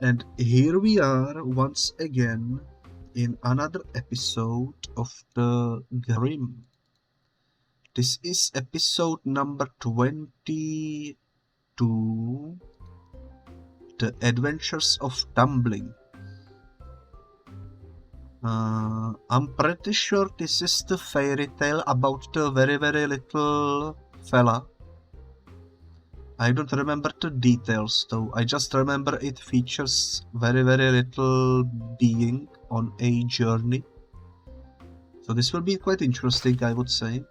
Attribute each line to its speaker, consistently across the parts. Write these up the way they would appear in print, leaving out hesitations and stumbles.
Speaker 1: And here we are once again in another episode of the Grimm. This is episode number 22, The Adventures of Thumbling. I'm pretty sure this is the fairy tale about the very little fella. I don't remember the details though, I just remember it features very little being on a journey. So this will be quite interesting, I would say.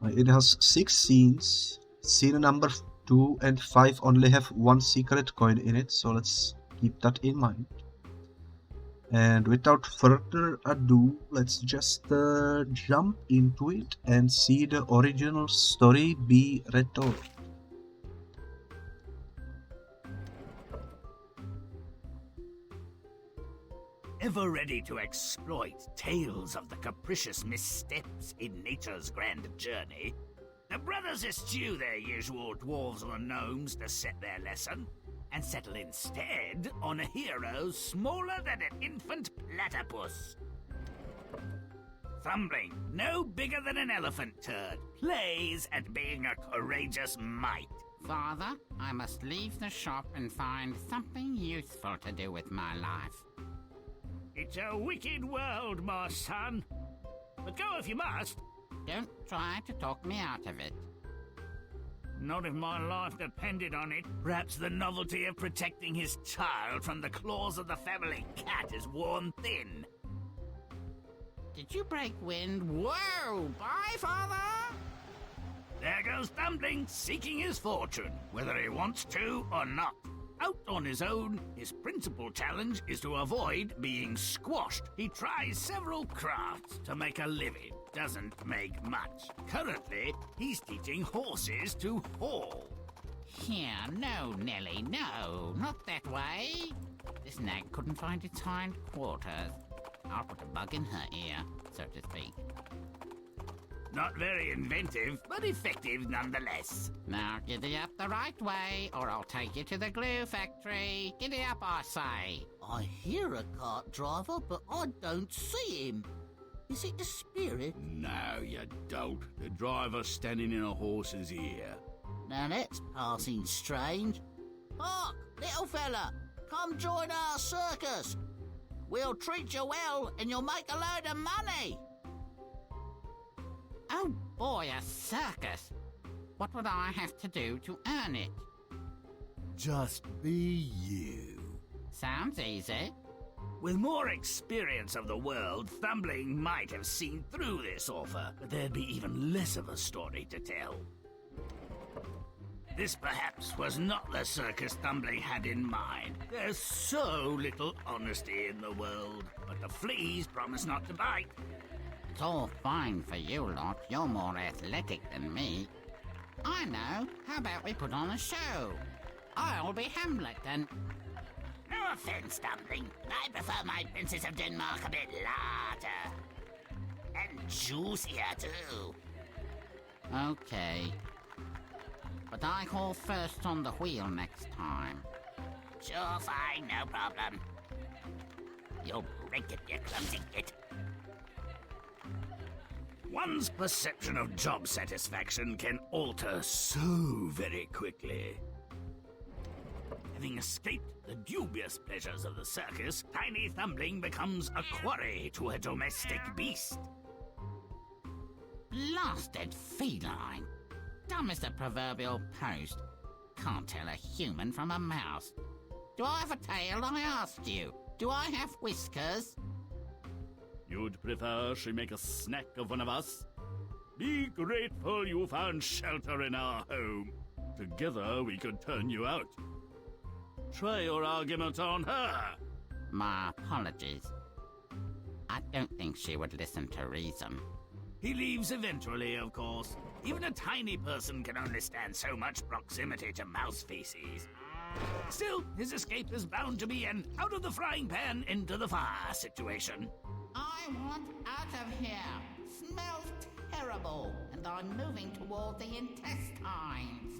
Speaker 1: It has 6 scenes. Scene number 2 and 5 only have 1 secret coin in it, so let's keep that in mind. And without further ado, let's just jump into it and see the original story be retold.
Speaker 2: Ever ready to exploit tales of the capricious missteps in nature's grand journey? The brothers eschew their usual dwarves or gnomes to set their lesson, and settle instead on a hero smaller than an infant platypus. Thumbling, no bigger than an elephant turd, plays at being a courageous mite.
Speaker 3: Father, I must leave the shop and find something useful to do with my life.
Speaker 2: It's a wicked world, my son. But go if you must.
Speaker 3: Don't try to talk me out of it.
Speaker 2: Not if my life depended on it. Perhaps the novelty of protecting his child from the claws of the family cat is worn thin.
Speaker 3: Did you break wind? Whoa! Bye, Father!
Speaker 2: There goes Thumbling, seeking his fortune, whether he wants to or not. Out on his own, his principal challenge is to avoid being squashed. He tries several crafts to make a living. Doesn't make much. Currently, he's teaching horses to haul.
Speaker 3: Here, no, Nelly, no, not that way. This nag couldn't find its hind quarters. I'll put a bug in her ear, so to speak.
Speaker 2: Not very inventive, but effective nonetheless.
Speaker 3: Now giddy up the right way, or I'll take you to the glue factory. Giddy up, I say.
Speaker 4: I hear a cart driver, but I don't see him. Is it the spirit?
Speaker 5: No, you don't. The driver's standing in a horse's ear.
Speaker 4: Now that's passing strange. Hark, little fella, come join our circus. We'll treat you well, and you'll make a load of money.
Speaker 3: Oh boy, a circus! What would I have to do to earn it?
Speaker 5: Just be you.
Speaker 3: Sounds easy.
Speaker 2: With more experience of the world, Thumbling might have seen through this offer, but there'd be even less of a story to tell. This perhaps was not the circus Thumbling had in mind. There's so little honesty in the world, but the fleas promise not to bite.
Speaker 3: It's all fine for you lot. You're more athletic than me. I know. How about we put on a show? I'll be Hamlet and...
Speaker 4: No offense, Thumbling. I prefer my Princess of Denmark a bit larger. And juicier, too.
Speaker 3: Okay. But I call first on the wheel next time.
Speaker 4: Sure, fine, no problem. You'll break it, you clumsy git.
Speaker 2: One's perception of job satisfaction can alter so very quickly. Having escaped the dubious pleasures of the circus, Tiny Thumbling becomes a quarry to a domestic beast.
Speaker 3: Blasted feline. Dumb as the proverbial post. Can't tell a human from a mouse. Do I have a tail, I asked you? Do I have whiskers?
Speaker 5: You'd prefer she make a snack of one of us? Be grateful you found shelter in our home. Together we could turn you out. Try your argument on her.
Speaker 3: My apologies. I don't think she would listen to reason.
Speaker 2: He leaves eventually, of course. Even a tiny person can only stand so much proximity to mouse feces. Still, his escape is bound to be an out of the frying pan into the fire situation.
Speaker 3: I want out of here. Smells terrible, and I'm moving toward the intestines.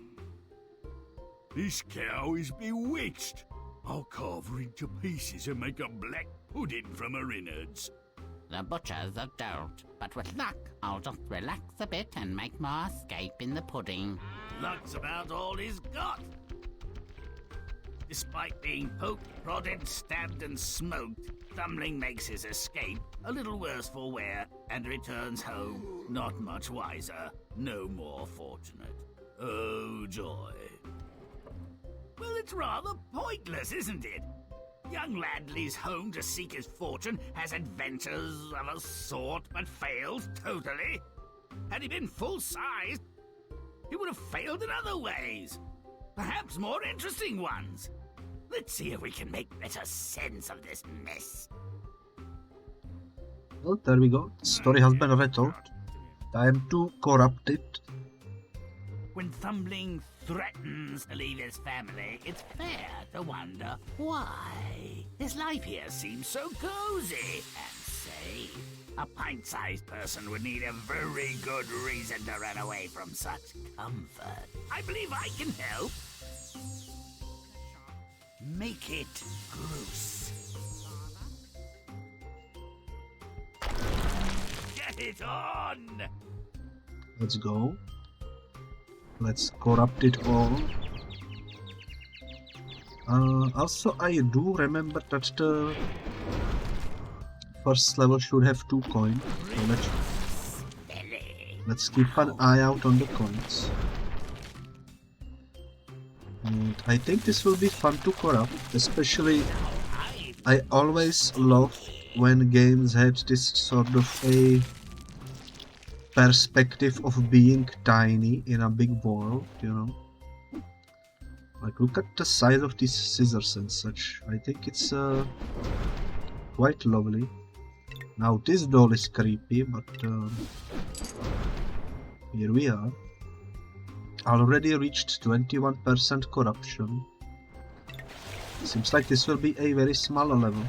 Speaker 5: This cow is bewitched.
Speaker 2: I'll carve her into pieces and make a black pudding from her innards.
Speaker 3: The butchers are dulled, but with luck, I'll just relax a bit and make more escape in the pudding.
Speaker 2: Luck's about all he's got. Despite being poked, prodded, stabbed, and smoked, Thumbling makes his escape a little worse for wear and returns home not much wiser, no more fortunate. Oh, joy. Well, it's rather pointless, isn't it? Young lad leaves home to seek his fortune, has adventures of a sort, but fails totally. Had he been full-sized, he would have failed in other ways. Perhaps more interesting ones. Let's see if we can make better sense of this mess.
Speaker 1: Well, there we go. The story has been retold. Time to corrupt it.
Speaker 2: When Thumbling threatens to leave his family, it's fair to wonder why. His life here seems so cozy and safe. A pint-sized person would need a very good reason to run away from such comfort. I believe I can help. Make it gross. Get it on!
Speaker 1: Let's go. Let's corrupt it all. Also, I do remember that the first level should have 2 coins. So let's keep an eye out on the coins. And I think this will be fun to corrupt, especially I always love when games had this sort of a perspective of being tiny in a big world, you know. Like, look at the size of these scissors and such. I think it's quite lovely. Now this doll is creepy, but here we are. Already reached 21% corruption. Seems like this will be a very small level.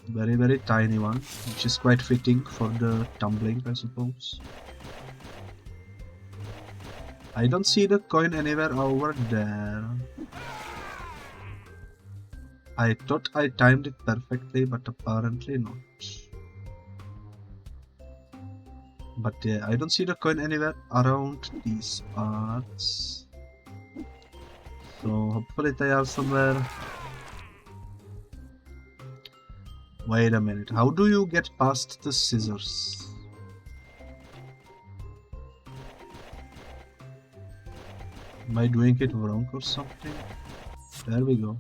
Speaker 1: Very, very tiny one, which is quite fitting for the tumbling, I suppose. I don't see the coin anywhere over there. I thought I timed it perfectly, but apparently not. But yeah, I don't see the coin anywhere around these parts. So hopefully they are somewhere. Wait a minute, how do you get past the scissors? Am I doing it wrong or something? There we go.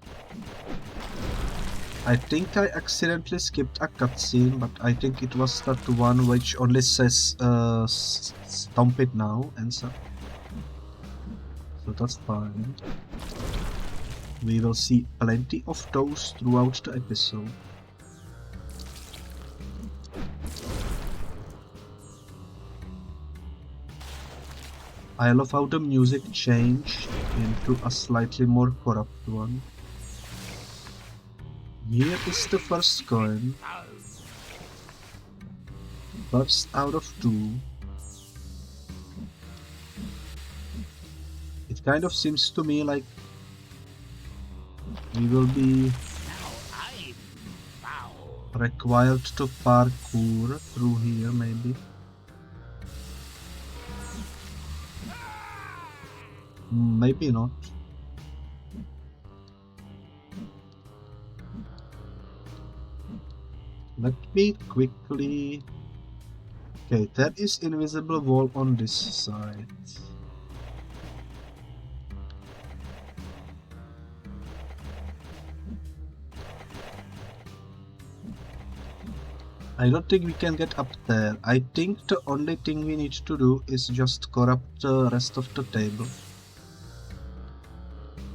Speaker 1: I think I accidentally skipped a cutscene, but I think it was that one which only says stomp it now and so. So that's fine. We will see plenty of those throughout the episode. I love how the music changed into a slightly more corrupt one. Here is the first coin. First out of 2. It kind of seems to me like we will be required to parkour through here, maybe. Maybe not. Let me quickly... Okay, there is invisible wall on this side. I don't think we can get up there. I think the only thing we need to do is just corrupt the rest of the table.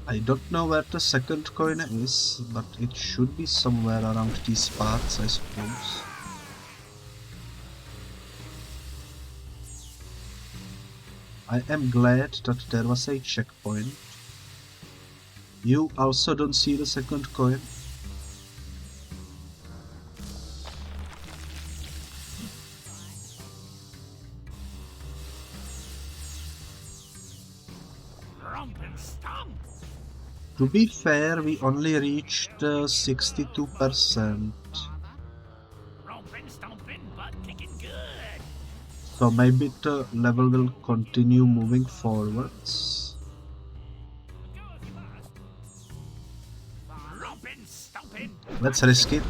Speaker 1: I don't know where the second coin is, but it should be somewhere around these parts, I suppose. I am glad that there was a checkpoint. You also don't see the second coin? To be fair, we only reached 62%.
Speaker 2: Romping, stomping, butt kicking good.
Speaker 1: So maybe the level will continue moving forwards.
Speaker 2: Go if you must. Romping, stomping.
Speaker 1: Let's risk it.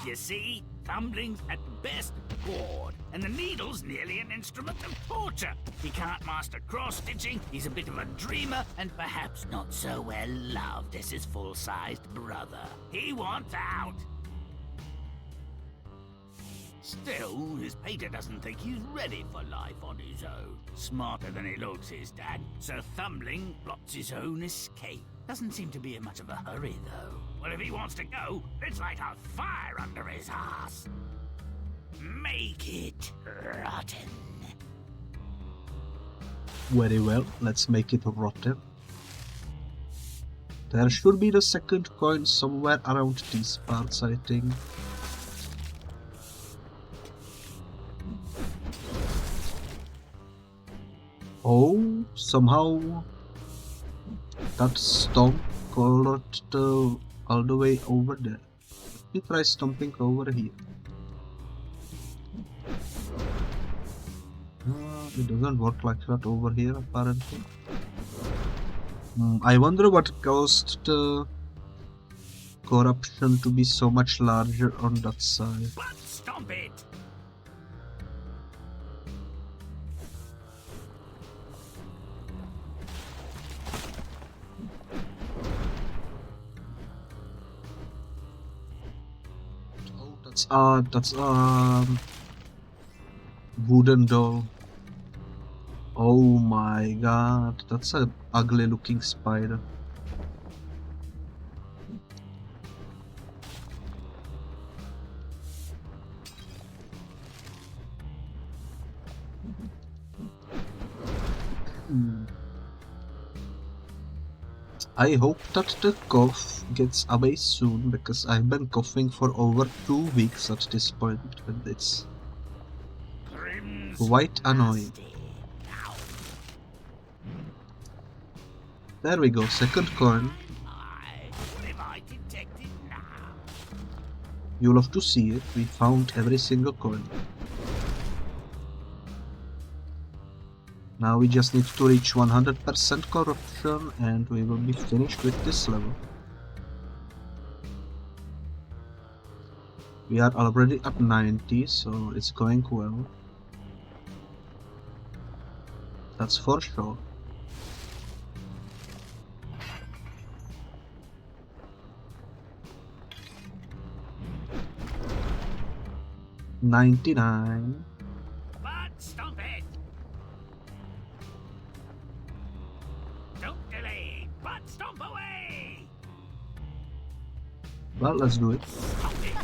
Speaker 2: You see, Thumbling's at best bored, and the needle's nearly an instrument of torture. He can't master cross-stitching, he's a bit of a dreamer, and perhaps not so well loved as his full-sized brother. He wants out. Still, his pater doesn't think he's ready for life on his own. Smarter than he looks, his dad. So Thumbling plots his own escape. Doesn't seem to be in much of a hurry, though. Well, if he wants to go, let's light a fire under his ass. Make it rotten.
Speaker 1: Very well, let's make it rotten. There should be the second coin somewhere around these parts, I think. Oh, somehow that stomp colored all the way over there. Let me try stomping over here. It doesn't work like that over here apparently. I wonder what caused the corruption to be so much larger on that side.
Speaker 2: Butt stomp it.
Speaker 1: That's wooden doll. Oh my god, that's an ugly looking spider. I hope that the cough gets away soon, because I've been coughing for over 2 weeks at this point, and it's quite annoying. There we go, second coin. You'll have to see it, we found every single coin. Now we just need to reach 100% corruption and we will be finished with this level. We are already at 90, so it's going well. That's for sure. $99.
Speaker 2: But stomp it. Don't delay, but stomp away.
Speaker 1: Well, let's do it.
Speaker 2: Stomp it.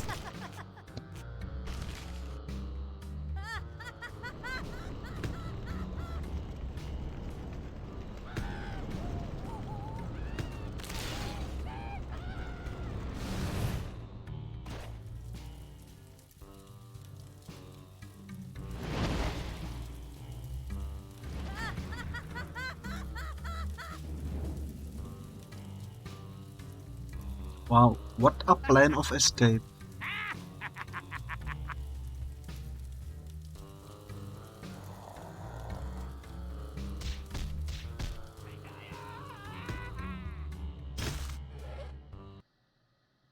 Speaker 1: Wow, what a plan of escape.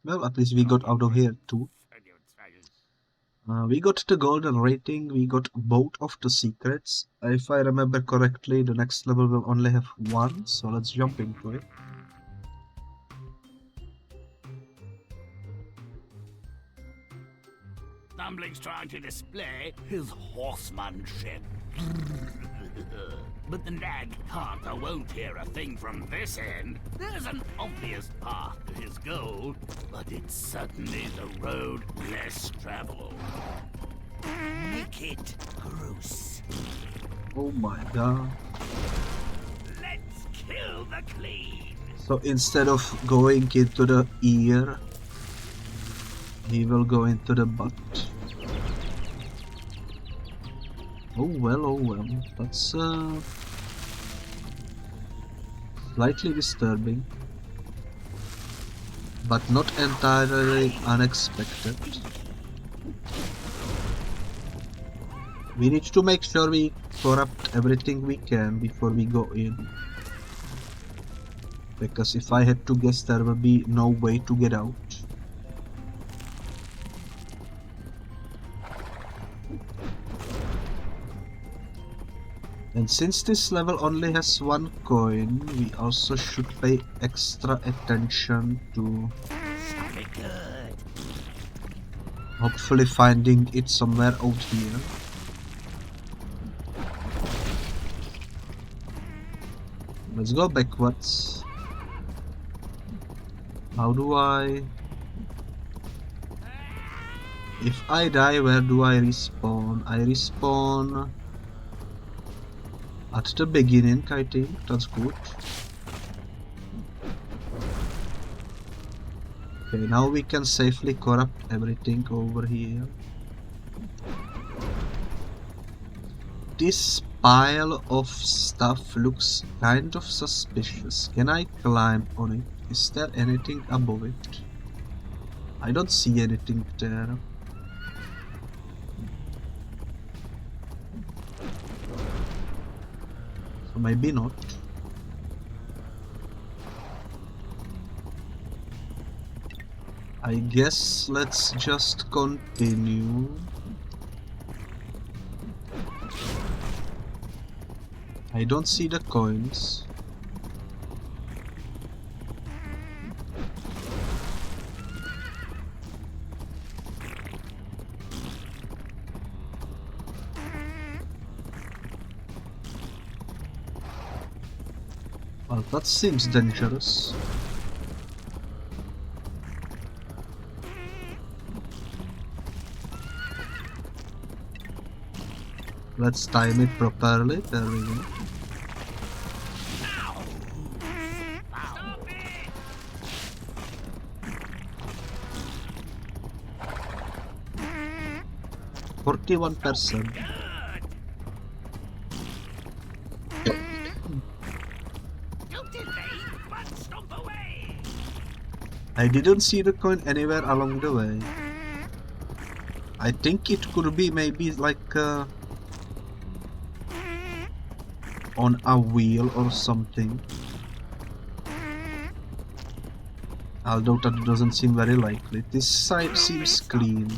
Speaker 1: Well, at least we got out of here too. We got the golden rating, we got both of the secrets. If I remember correctly, the next level will only have one, so let's jump into it.
Speaker 2: Thumbling's trying to display his horsemanship. But the nag can't or won't hear a thing from this end. There's an obvious path to his goal, but it's certainly the road less traveled. Make it gross.
Speaker 1: Oh my god.
Speaker 2: Let's kill the clean.
Speaker 1: So instead of going into the ear, he will go into the butt. Oh well. That's slightly disturbing, but not entirely unexpected. We need to make sure we corrupt everything we can before we go in. Because if I had to guess, there will be no way to get out. And since this level only has one coin, we also should pay extra attention to hopefully finding it somewhere out here. Let's go backwards. How do I... If I die, where do I respawn? I respawn at the beginning, I think. That's good. Okay, now we can safely corrupt everything over here. This pile of stuff looks kind of suspicious. Can I climb on it? Is there anything above it? I don't see anything there. So maybe not. I guess let's just continue. I don't see the coins. Well, that seems dangerous. Let's time it properly. There we go.
Speaker 2: Stop it!
Speaker 1: 41%.
Speaker 2: Don't delay, but stomp away!
Speaker 1: I didn't see the coin anywhere along the way. I think it could be maybe like on a wheel or something. Although that doesn't seem very likely. This side seems clean.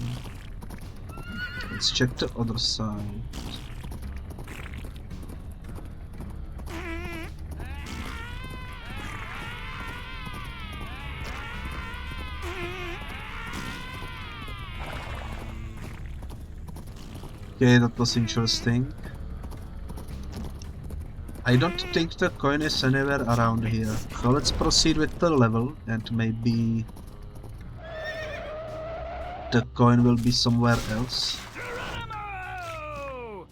Speaker 1: Let's check the other side. Okay, that was interesting. I don't think the coin is anywhere around here, so let's proceed with the level and maybe the coin will be somewhere else.
Speaker 2: Geronimo!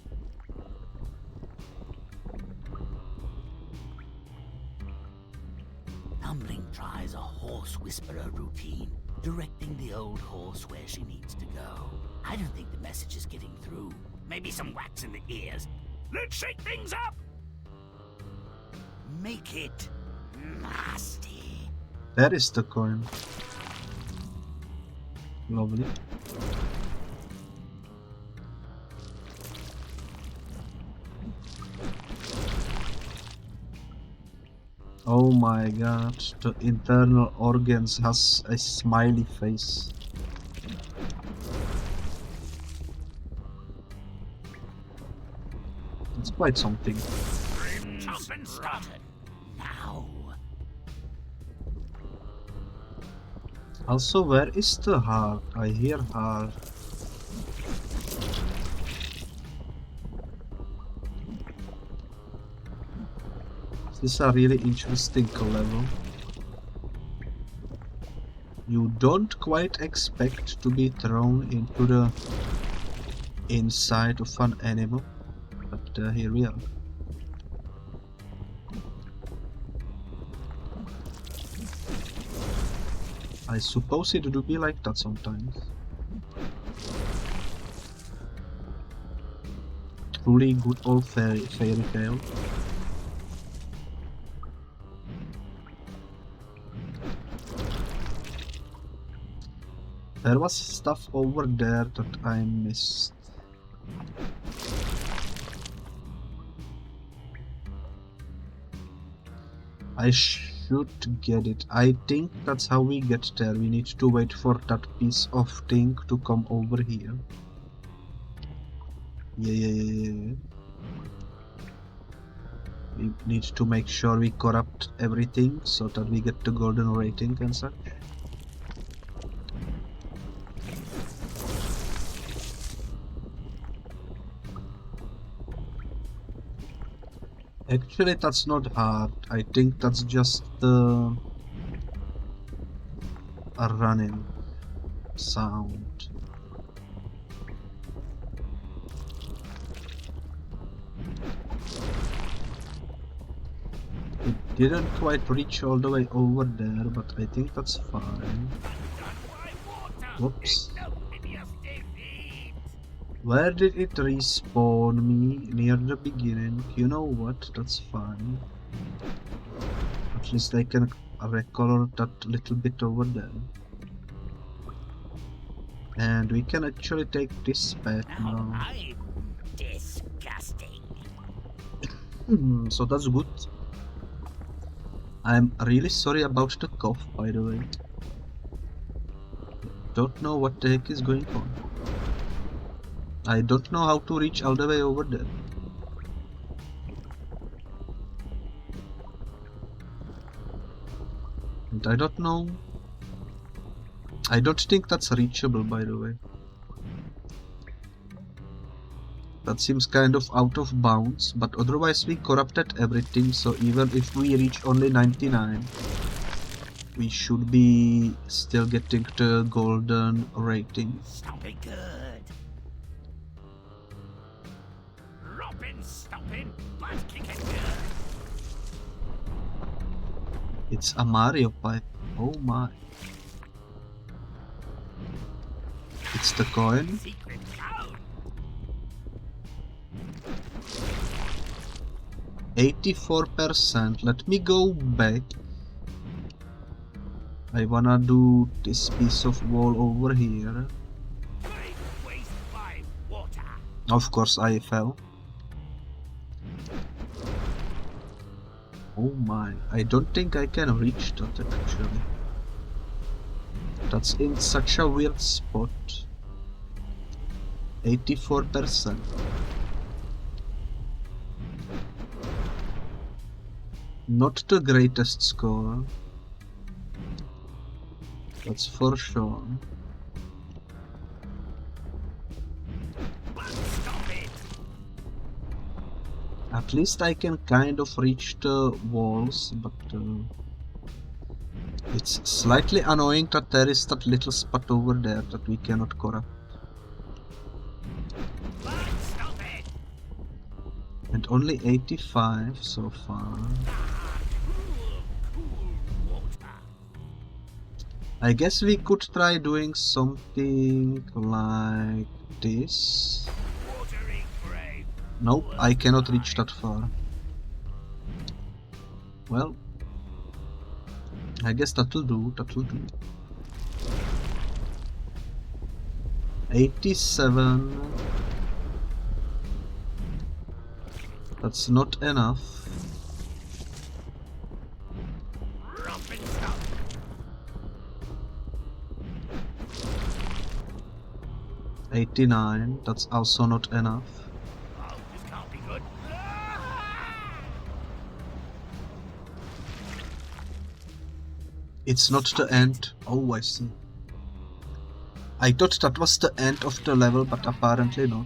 Speaker 4: Thumbling tries a horse whisperer routine, directing the old horse where she needs to go. I don't think the message is getting through.
Speaker 2: Maybe some wax in the ears. Let's shake things up!
Speaker 4: Make it nasty.
Speaker 1: There is the coin. Lovely. Oh my god, the internal organs has a smiley face. It's quite something.
Speaker 2: Chomp and stop!
Speaker 4: Now.
Speaker 1: Also, where is the heart? I hear heart. This is a really interesting level. You don't quite expect to be thrown into the inside of an animal, but here we are. I suppose it do be like that sometimes. truly good old fairy tale. There was stuff over there that I missed. I should get it. I think that's how we get there. We need to wait for that piece of thing to come over here. Yeah. We need to make sure we corrupt everything so that we get the golden rating and such. Actually, that's not hard. I think that's just a running sound. It didn't quite reach all the way over there, but I think that's fine. Whoops. Where did it respawn me? Near the beginning. You know what? That's fine. At least I can recolor that little bit over there. And we can actually take this back now.
Speaker 4: I'm disgusting.
Speaker 1: So that's good. I'm really sorry about the cough, by the way. Don't know what the heck is going on. I don't know how to reach all the way over there. And I don't know. I don't think that's reachable, by the way. That seems kind of out of bounds, but otherwise we corrupted everything, so even if we reach only 99, we should be still getting the golden rating.
Speaker 4: Stop it good. Butt kicking good.
Speaker 1: It's a Mario pipe. Oh my. It's the coin.
Speaker 4: Secret code.
Speaker 1: 84%. Let me go back. I wanna do this piece of wall over here. Of course I fell. Oh my, I don't think I can reach that actually. That's in such a weird spot. 84%. Not the greatest score. That's for sure. At least I can kind of reach the walls, but it's slightly annoying that there is that little spot over there that we cannot corrupt. And only 85 so far. I guess we could try doing something like this. Nope, I cannot reach that far. Well, I guess that'll do, 87. That's not enough. $89, that's also not enough. It's not the end. Oh, I see. I thought that was the end of the level, but apparently not.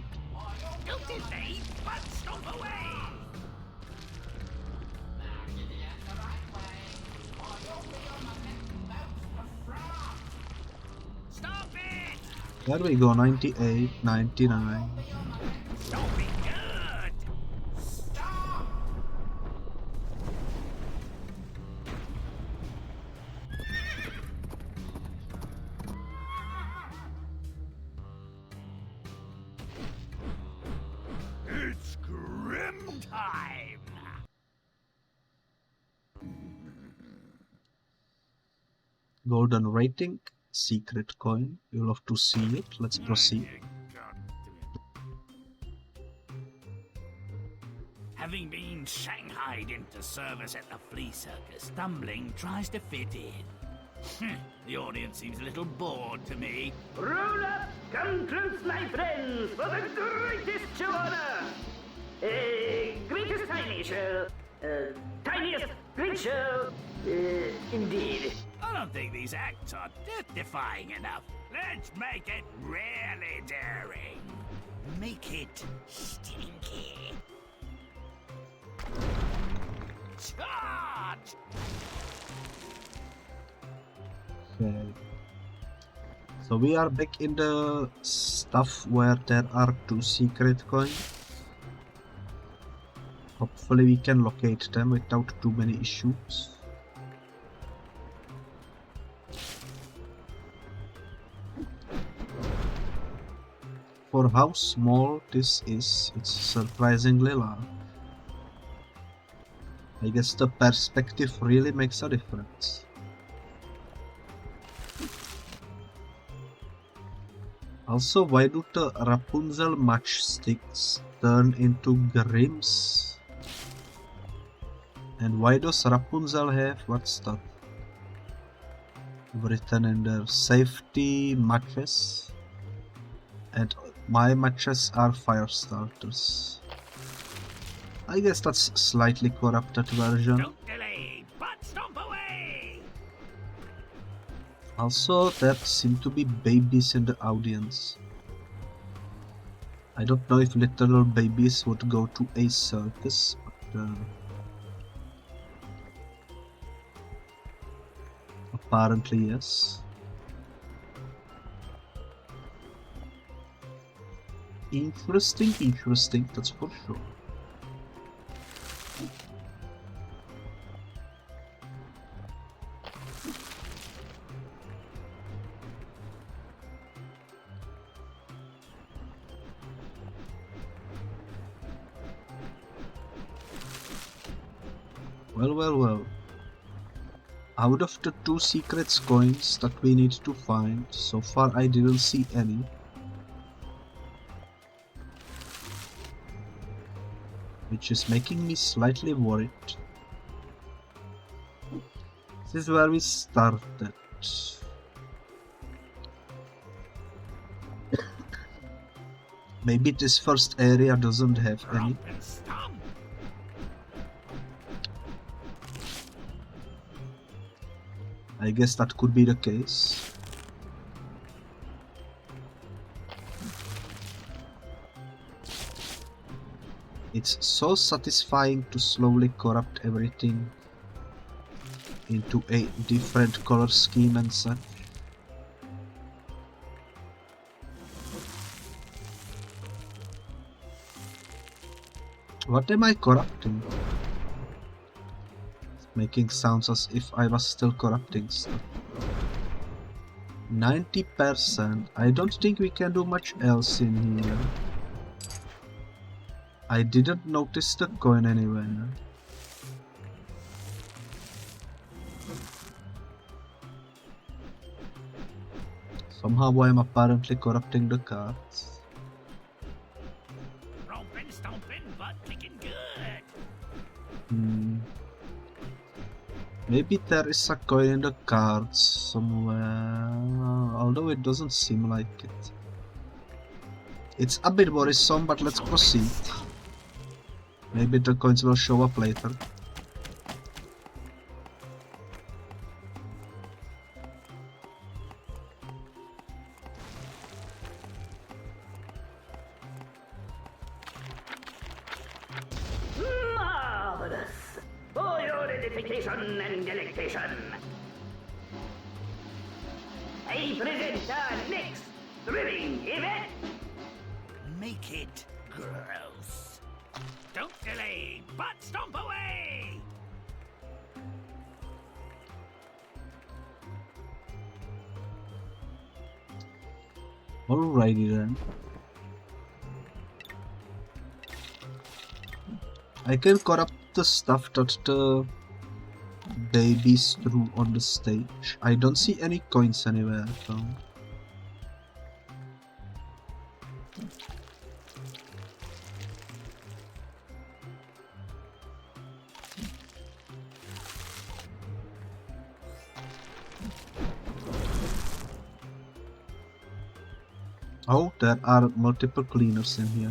Speaker 1: There we go, 98, 99.
Speaker 2: It's time.
Speaker 1: Golden rating, secret coin. You'll have to see it. Let's proceed.
Speaker 2: Having been shanghaied into service at the flea circus, Thumbling tries to fit in. The audience seems a little bored to me.
Speaker 6: Roll up, come close, my friends, for the greatest show on earth. Greatest tiny show. Tiniest great show. Indeed.
Speaker 2: I don't think these acts are death-defying enough. Let's make it really daring. Make it stinky. Charge!
Speaker 1: Okay. So we are back in the stuff where there are 2 secret coins. Hopefully we can locate them without too many issues. For how small this is, it's surprisingly large. I guess the perspective really makes a difference. Also, why do the Rapunzel matchsticks turn into Grimms? And why does Rapunzel have what's that? Written in there, safety matches, and my matches are fire starters. I guess that's slightly corrupted version.
Speaker 2: Don't delay, but stomp away!
Speaker 1: Also, there seem to be babies in the audience. I don't know if literal babies would go to a circus, but apparently yes. Interesting, that's for sure. Well. Out of the 2 secret coins that we need to find, so far I didn't see any. Which is making me slightly worried. This is where we started. Maybe this first area doesn't have any.
Speaker 2: Romp and stomp!
Speaker 1: I guess that could be the case. It's so satisfying to slowly corrupt everything into a different color scheme and such. What am I corrupting? It's making sounds as if I was still corrupting stuff. 90%. I don't think we can do much else in here. I didn't notice the coin anywhere. Somehow I am apparently corrupting the cards.
Speaker 2: Romping, stomping, butt kicking good.
Speaker 1: Maybe there is a coin in the cards somewhere, although it doesn't seem like it. It's a bit worrisome, but let's proceed. Maybe the coins will show up later.
Speaker 6: Marvelous! For your edification and delectation, I present our next thrilling event.
Speaker 2: Make it gross. Don't delay, but stomp away!
Speaker 1: Alrighty then. I can corrupt the stuff that the babies threw on the stage. I don't see any coins anywhere though. Oh, there are multiple cleaners in here.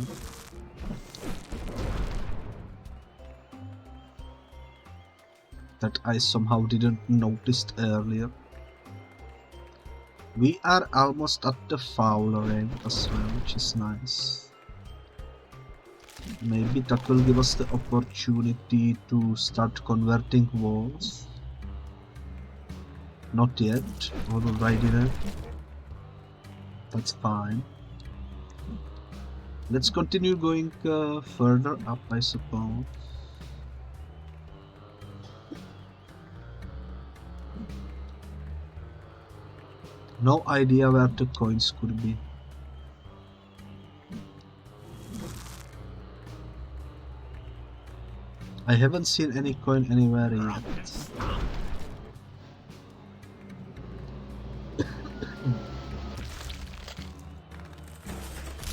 Speaker 1: That I somehow didn't notice earlier. We are almost at the Fowler range as well, which is nice. Maybe that will give us the opportunity to start converting walls. Not yet, already there. That's fine. Let's continue going further up, I suppose. No idea where the coins could be. I haven't seen any coin anywhere yet.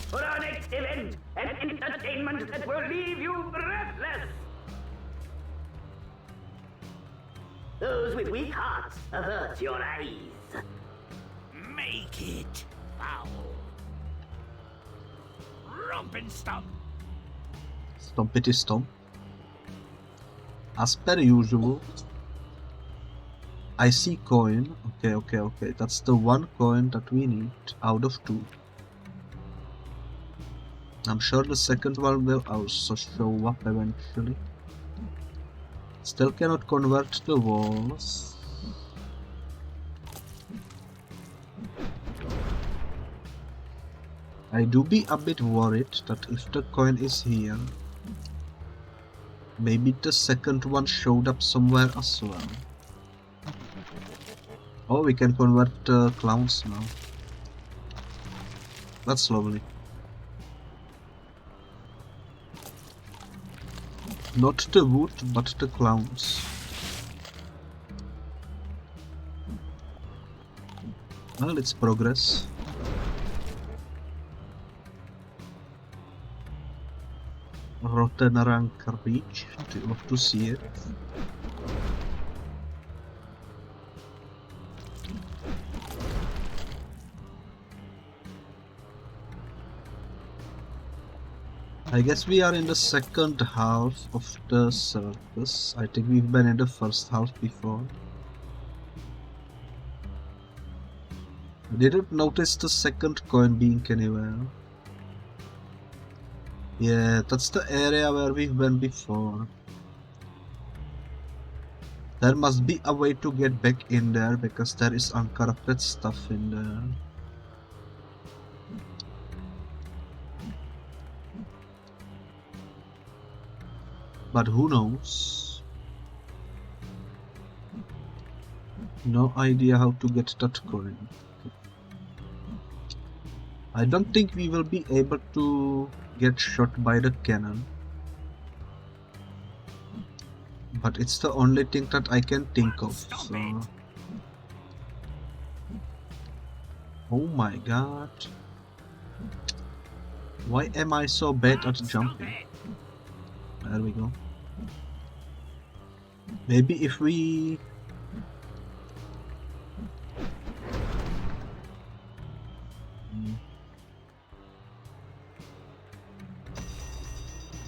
Speaker 6: For our next event, an entertainment that will leave you breathless. Those with weak hearts, avert your eyes.
Speaker 2: Make it foul. Romp and stomp.
Speaker 1: Stompity stomp. As per usual. I see coin. Okay. That's the one coin that we need out of 2. I'm sure the second one will also show up eventually. Still cannot convert the walls. I do be a bit worried that if the coin is here, maybe the second one showed up somewhere as well. Oh, we can convert the clowns now. That's lovely. Not the wood, but the clowns. Well, it's progress. Rotten rank reach. Love to see it. I guess we are in the second half of the circus. I think we've been in the first half before. I didn't notice the second coin being anywhere. Yeah, that's the area where we've been before. There must be a way to get back in there because there is uncorrupted stuff in there. But who knows? No idea how to get that coin. I don't think we will be able to get shot by the cannon. But it's the only thing that I can think of, so... Oh my god. Why am I so bad at jumping? There we go. Maybe if we...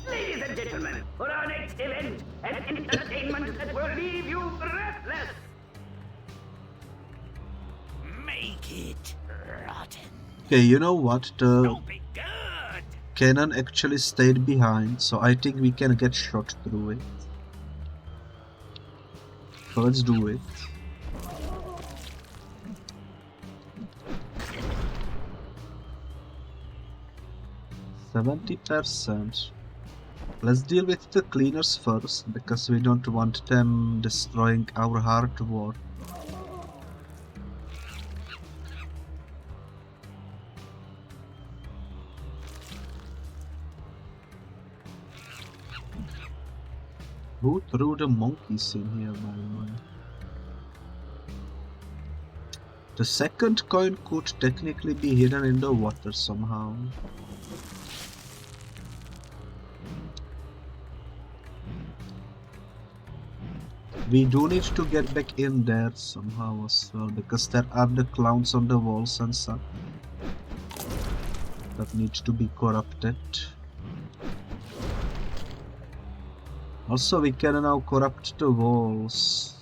Speaker 6: Ladies and gentlemen, for our next event, an entertainment that will leave you breathless.
Speaker 2: Make it rotten.
Speaker 1: Okay, you know what? The
Speaker 2: Don't be good.
Speaker 1: cannon actually stayed behind, so I think we can get shot through it. So let's do it. %. Let's deal with the cleaners first, because we don't want them destroying our hard work. Who threw the monkeys in here, by the way? The second coin could technically be hidden in the water somehow. We do need to get back in there somehow as well, because there are the clowns on the walls and stuff that needs to be corrupted. Also, we can now corrupt the walls,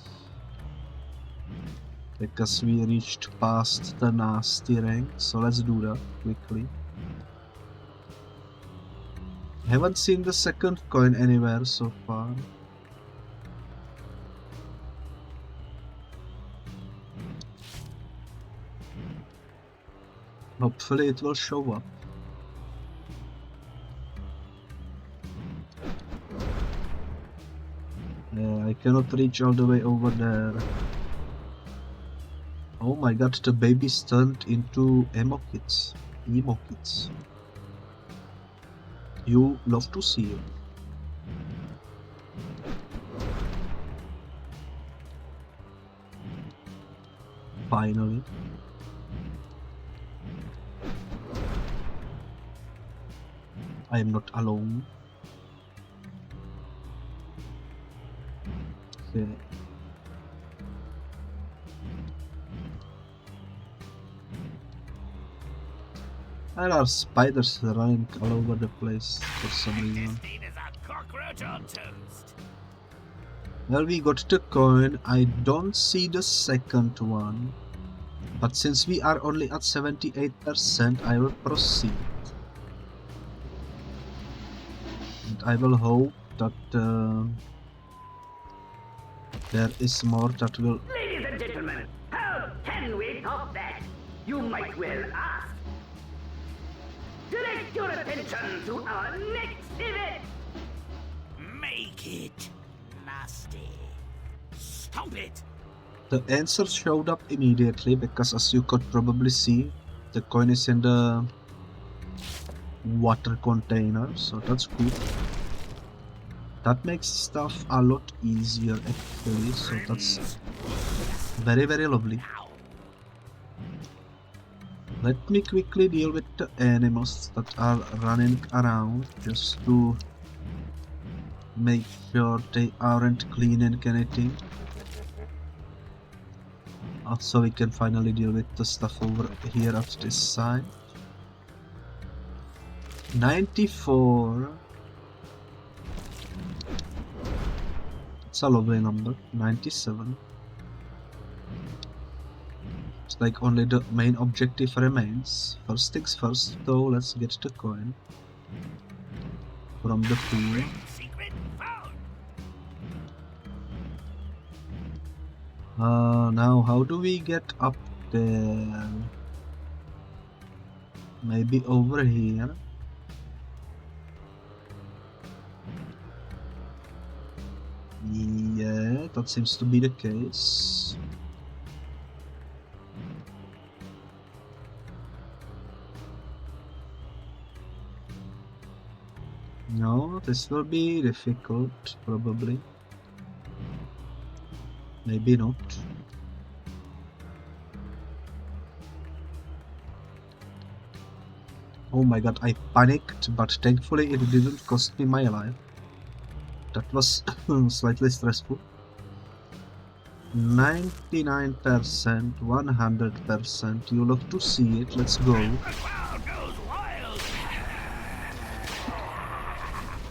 Speaker 1: because we reached past the nasty rank, so let's do that quickly. Haven't seen the second coin anywhere so far. Hopefully it will show up. I cannot reach all the way over there. Oh my god, the babies turned into emo kids. You love to see it. Finally. I am not alone. Okay. There are spiders running all over the place for some reason. Well, we got the coin. I don't see the second one. But since we are only at 78%, I will proceed. And I will hope that there is more that will...
Speaker 6: Ladies and gentlemen, how can we top that? You might well ask. Direct your attention to our next event.
Speaker 2: Make it nasty. Stomp it.
Speaker 1: The answer showed up immediately because, as you could probably see, the coin is in the water container, so that's good. That makes stuff a lot easier actually, so that's very, very lovely. Let me quickly deal with the animals that are running around, just to make sure they aren't cleaning anything. Also, we can finally deal with the stuff over here at this side. 94. It's a lovely number. 97. It's like only the main objective remains. First things first, though, let's get the coin from the pool. Now how do we get up there? Maybe over here. Yeah, that seems to be the case. No, this will be difficult, probably. Maybe not. Oh my god, I panicked, but thankfully it didn't cost me my life. That was slightly stressful. 99%, 100%. You love to see it. Let's go.
Speaker 2: The crowd goes wild.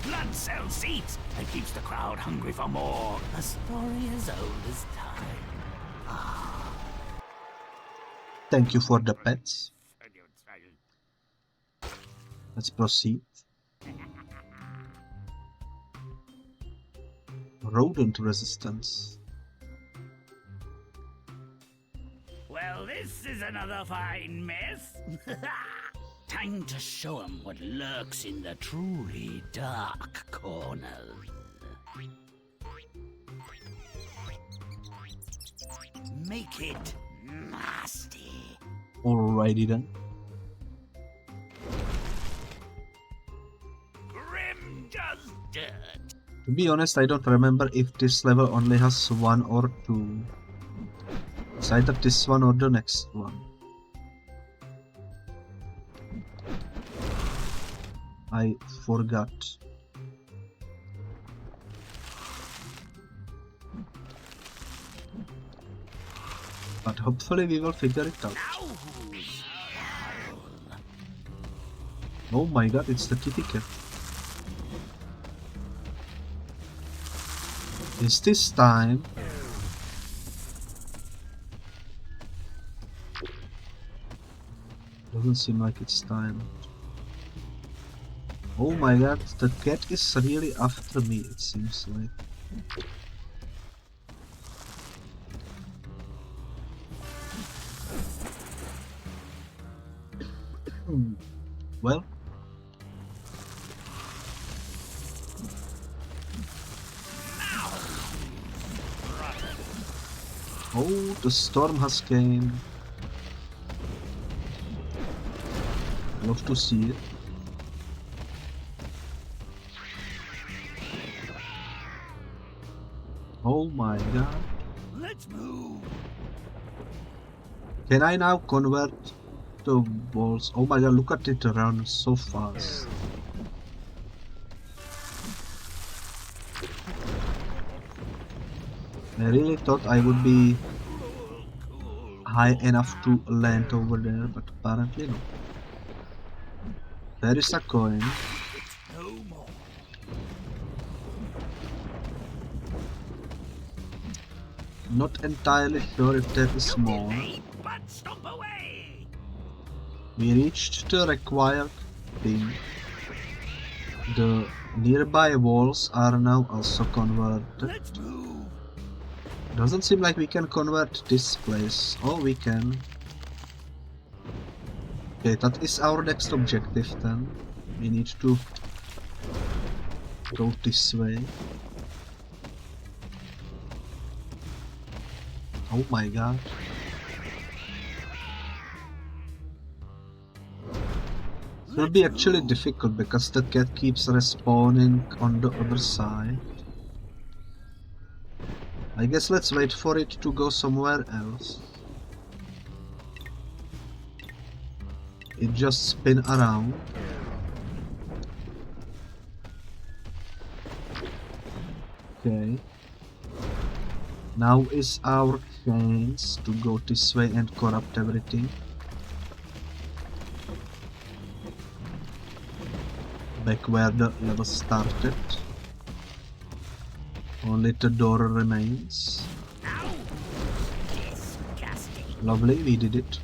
Speaker 2: Blood sells seats and keeps the crowd hungry for more. A story as old as time.
Speaker 1: Thank you for the pets. Let's proceed. Rodent resistance.
Speaker 2: Well, this is another fine mess. Time to show 'em what lurks in the truly dark corners. Make it nasty.
Speaker 1: Alrighty then.
Speaker 2: Grimm does dirt.
Speaker 1: To be honest, I don't remember if this level only has 1 or 2. It's either this one or the next one. I forgot. But hopefully we will figure it out. Oh my god, it's the kitty cat. Is this time? Doesn't seem like it's time. Oh my god, the cat is really after me, it seems like. Well. Oh, the storm has came. Love to see it. Oh my god.
Speaker 2: Let's move.
Speaker 1: Can I now convert the walls? Oh my god, look at it run so fast. I really thought I would be high enough to land over there, but apparently no. There is a coin.
Speaker 2: No more.
Speaker 1: Not entirely sure if there is more.
Speaker 2: But stop away.
Speaker 1: We reached the required thing. The nearby walls are now also converted.
Speaker 2: Let's move.
Speaker 1: Doesn't seem like we can convert this place. Oh, we can. Okay, that is our next objective then. We need to go this way. Oh my god. It will be actually difficult because the cat keeps respawning on the other side. I guess let's wait for it to go somewhere else. It just spin around. Okay. Now is our chance to go this way and corrupt everything. Back where the level started. Only the door remains. Lovely, we did it.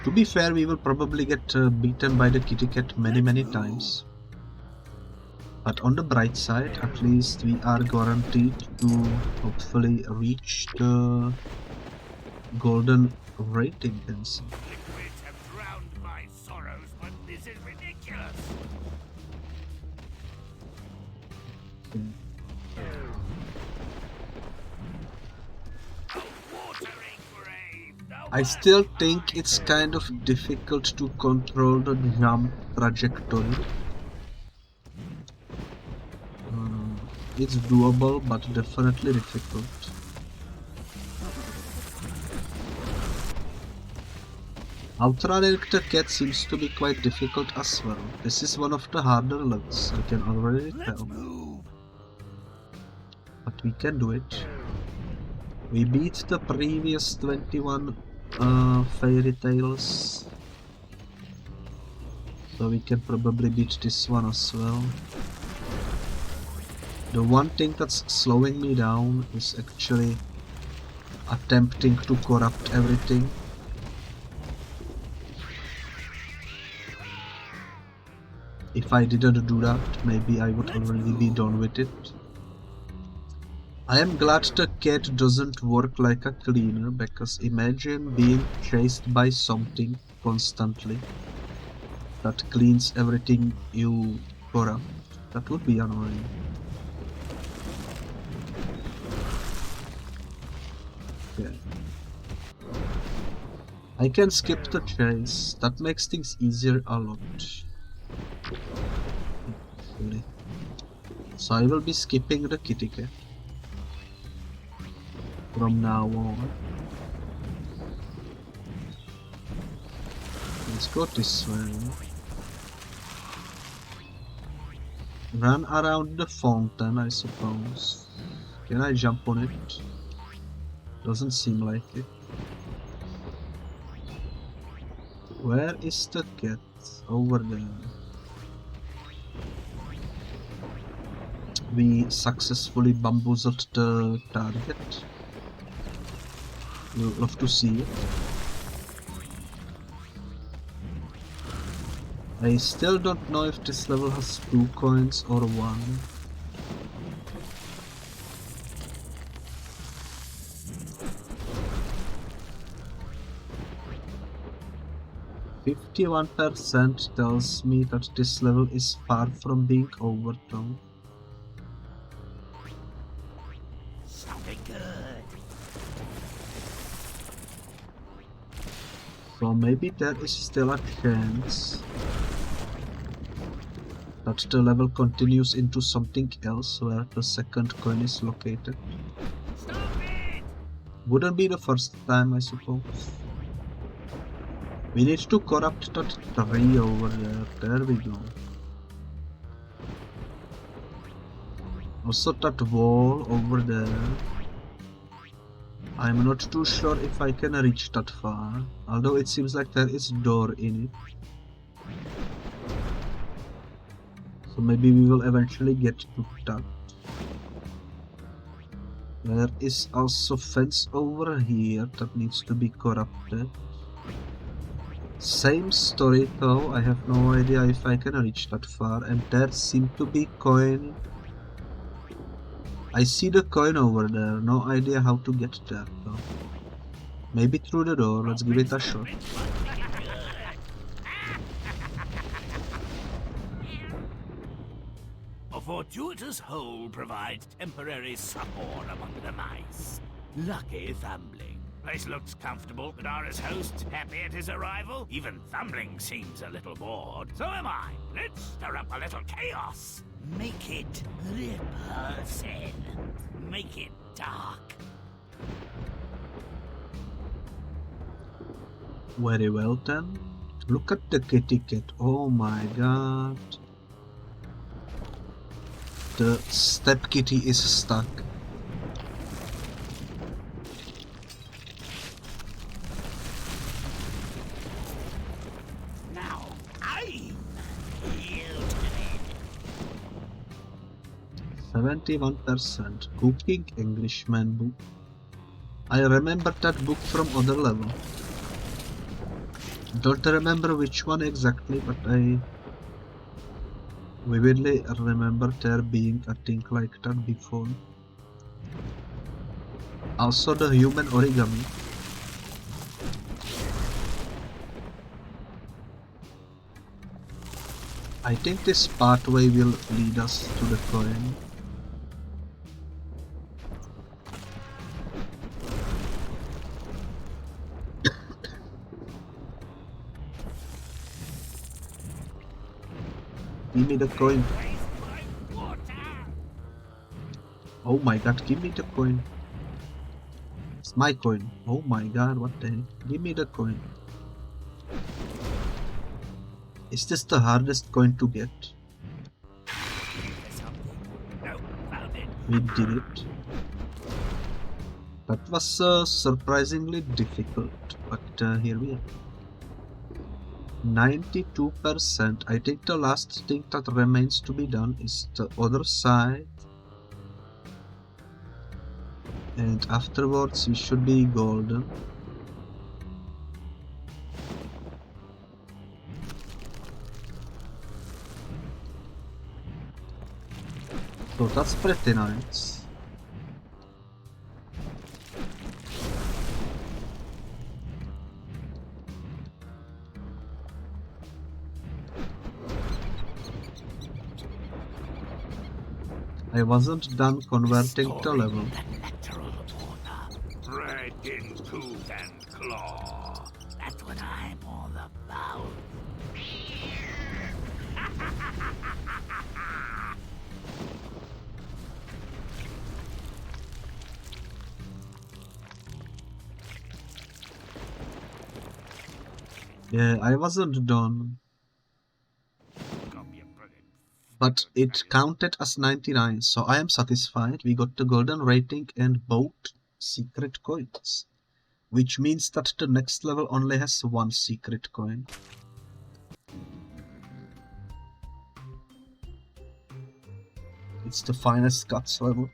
Speaker 1: To be fair, we will probably get beaten by the kitty cat many times. But on the bright side, at least we are guaranteed to hopefully reach the golden rating pencil.
Speaker 2: Liquids have drowned my sorrows, but this is ridiculous.
Speaker 1: I still think it's kind of difficult to control the jump trajectory. It's doable, but definitely difficult. Outrunning the cat seems to be quite difficult as well. This is one of the harder levels, I can already tell. But we can do it. We beat the previous 21 fairy tales, so we can probably beat this one as well. The one thing that's slowing me down is actually attempting to corrupt everything. If I didn't do that, maybe I would already be done with it. I am glad the cat doesn't work like a cleaner, because imagine being chased by something constantly that cleans everything you corrupt. That would be annoying. Okay. I can skip the chase, that makes things easier a lot. Really. So I will be skipping the kitty cat from now on. Let's go this way. Run around the fountain, I suppose. Can I jump on it? Doesn't seem like it. Where is the cat? Over there. We successfully bamboozled the target. We'll love to see it. I still don't know if this level has 2 coins or 1. "51% tells me that this level is far from being overthrown.
Speaker 2: Sounding good.
Speaker 1: So maybe there is still a chance that the level continues into something else where the second coin is located.
Speaker 2: Stop it!
Speaker 1: Wouldn't be the first time, I suppose. We need to corrupt that tree over there. There we go. Also that wall over there. I'm not too sure if I can reach that far, although it seems like there is a door in it. So maybe we will eventually get to that. There is also fence over here that needs to be corrupted. Same story though, I have no idea if I can reach that far, and there seem to be coin. I see the coin over there, no idea how to get there though. Maybe through the door, let's give it a shot.
Speaker 2: A fortuitous hole provides temporary succor among the mice. Lucky Thumbling. Place looks comfortable, but are his hosts happy at his arrival? Even Thumbling seems a little bored. So am I. Let's stir up a little chaos. Make it repulsive. Make it dark.
Speaker 1: Very well then. Look at the kitty cat, oh my god. The step kitty is stuck.
Speaker 2: Now, I'm
Speaker 1: 71% Cooking Englishman book. I remember that book from other level. Don't remember which one exactly, but I vividly remember there being a thing like that before. Also the human origami. I think this pathway will lead us to the coin. Give me the coin. Oh my god, give me the coin. It's my coin. Oh my god, what the heck? Give me the coin. Is this the hardest coin to get? We did it. That was surprisingly difficult, but here we are. 92%. I think the last thing that remains to be done is the other side. And afterwards we should be golden. So that's pretty nice. I wasn't done converting the level.
Speaker 2: Red in tooth and claw. That's what I'm all about.
Speaker 1: Yeah, I wasn't done. But it counted as 99, so I am satisfied. We got the golden rating and both secret coins. Which means that the next level only has one secret coin. It's the finest cuts level.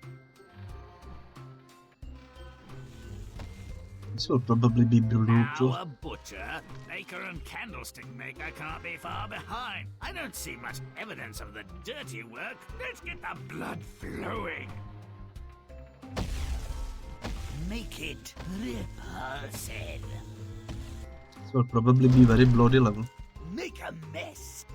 Speaker 1: This will probably be brutal.
Speaker 2: Now a butcher, baker and candlestick maker can't be far behind. I don't see much evidence of the dirty work. Let's get the blood flowing. Make it repulsive.
Speaker 1: This will probably be very bloody level.
Speaker 2: Make a mess.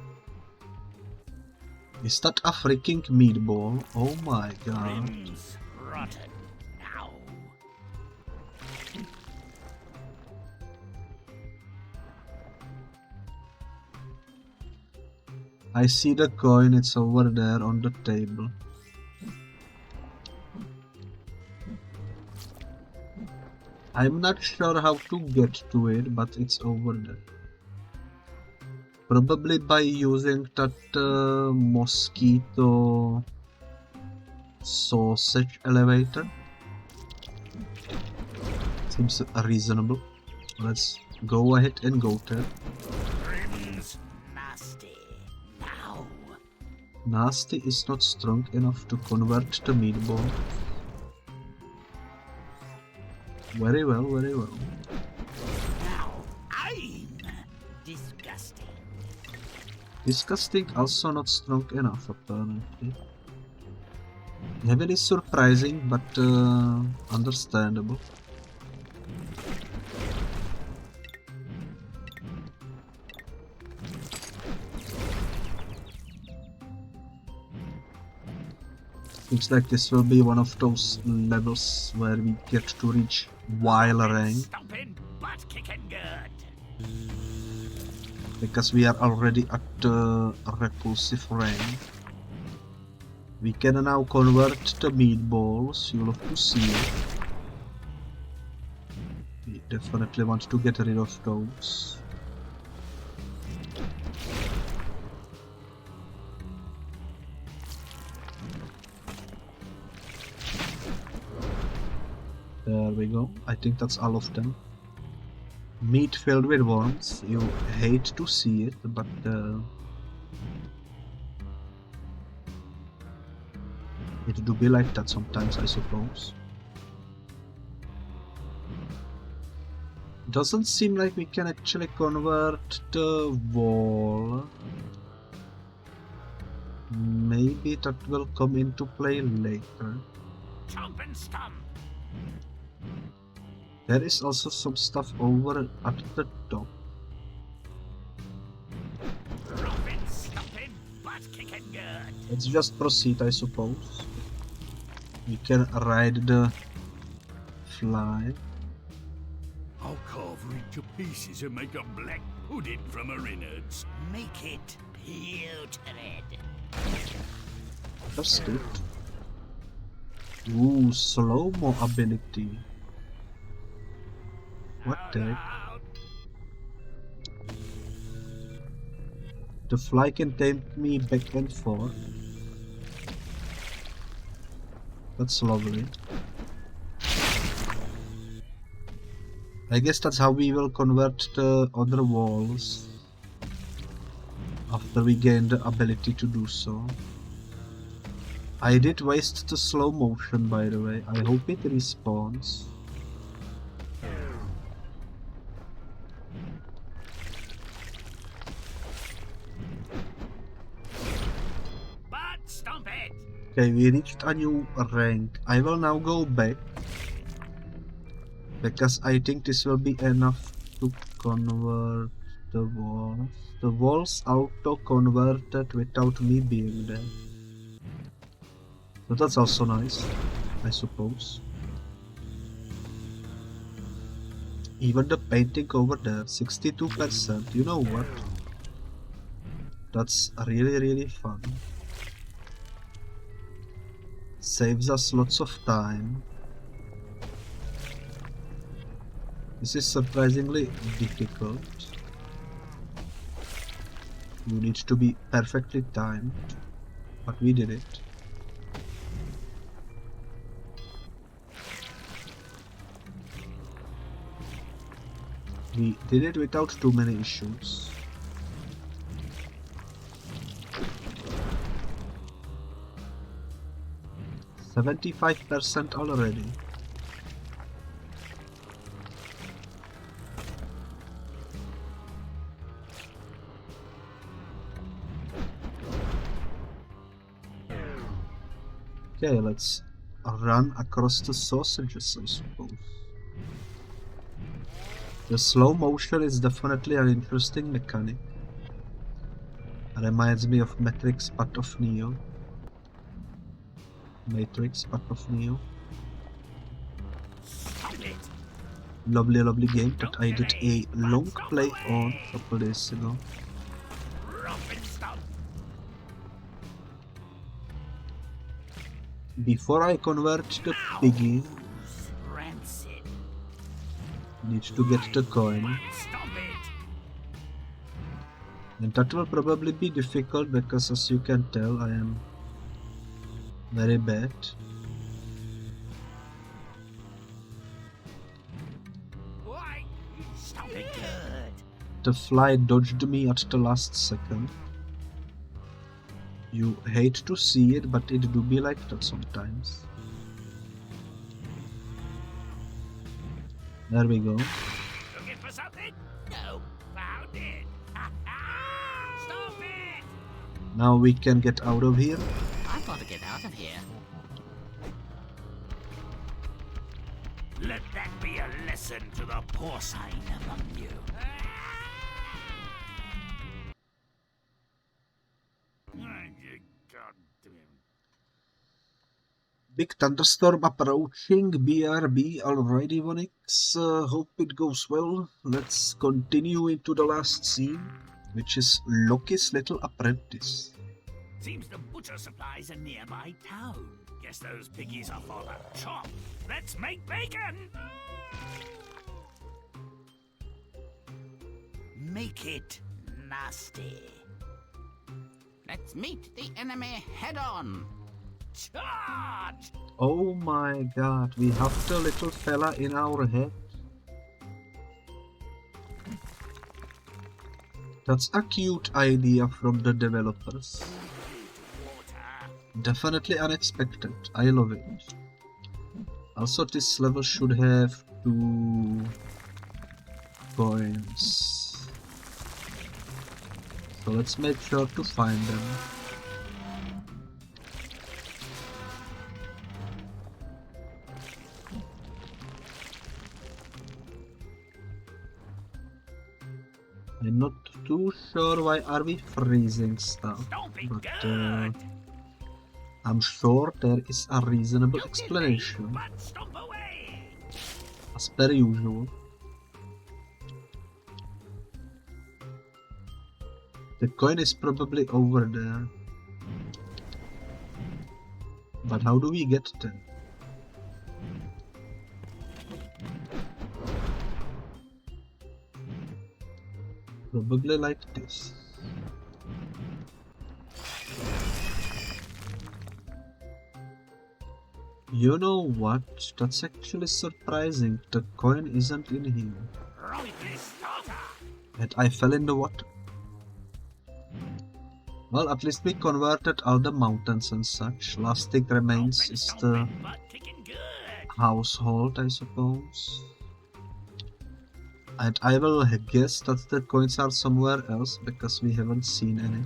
Speaker 1: Is that a freaking meatball? Oh my god.
Speaker 2: Grimm's rotten now.
Speaker 1: I see the coin, it's over there on the table. I'm not sure how to get to it, but it's over there. Probably by using that mosquito sausage elevator. Seems reasonable. Let's go ahead and go there.
Speaker 2: Grimm's nasty now.
Speaker 1: Nasty is not strong enough to convert to meatball. Very well, very well.
Speaker 2: Now I'm disgusting.
Speaker 1: Disgusting also not strong enough apparently. Heavily surprising but understandable. Looks like this will be one of those levels where we get to reach wild rank.
Speaker 2: Stomping, butt kicking good.
Speaker 1: Because we are already at the repulsive rank. We can now convert the meatballs, you'll have to see it. We definitely want to get rid of those. There we go, I think that's all of them. Meat filled with worms, you hate to see it, but it do be like that sometimes, I suppose. Doesn't seem like we can actually convert the wall. Maybe that will come into play later.
Speaker 2: Chomp and stomp.
Speaker 1: There is also some stuff over at the top.
Speaker 2: Romping, stomping, butt kicking good.
Speaker 1: Let's just proceed, I suppose. We can ride the fly.
Speaker 2: I'll carve it to pieces and make a black pudding from her innards. Make it putrid.
Speaker 1: That's it. Ooh, slow-mo ability. What the heck? The fly can take me back and forth. That's lovely. I guess that's how we will convert the other walls after we gain the ability to do so. I did waste the slow motion, by the way. I hope it respawns.
Speaker 2: But stomp it.
Speaker 1: Okay, we reached a new rank. I will now go back because I think this will be enough to convert the walls. The walls auto-converted without me being there. But that's also nice, I suppose. Even the painting over there, 62%, you know what? That's really fun. Saves us lots of time. This is surprisingly difficult. You need to be perfectly timed, but we did it. We did it without too many issues. %75 already. Okay, let's run across the sausages, I suppose. The slow motion is definitely an interesting mechanic. Reminds me of Matrix Path of Neo. Lovely, lovely game that I did a long play on a couple days ago. Before I convert the piggy, need to get the coin. And that will probably be difficult because, as you can tell, I am very bad. The fly dodged me at the last second. You hate to see it, but it do be like that sometimes. There we go.
Speaker 2: Looking for something? No, found it. Stop it!
Speaker 1: Now we can get out of here.
Speaker 3: I've got to get out of here.
Speaker 2: Let that be a lesson to the porcine among you.
Speaker 1: Big thunderstorm approaching. BRB alrighty, Vonix. Hope it goes well. Let's continue into the last scene, which is Loki's little apprentice.
Speaker 2: Seems the butcher supplies a nearby town. Guess those piggies are for the chop. Let's make bacon!
Speaker 4: Make it nasty.
Speaker 3: Let's meet the enemy head on.
Speaker 2: Charge!
Speaker 1: Oh my god, we have the little fella in our head. That's a cute idea from the developers. Definitely unexpected. I love it. Also, this level should have 2 coins. So let's make sure to find them. I'm not too sure why are we freezing stuff, but I'm sure there is a reasonable explanation, as per usual. The coin is probably over there, but how do we get there? Probably like this. You know what? That's actually surprising. The coin isn't in here. And I fell in the water. Well, at least we converted all the mountains and such. Last thing remains is the household, I suppose. And I will guess that the coins are somewhere else because we haven't seen any.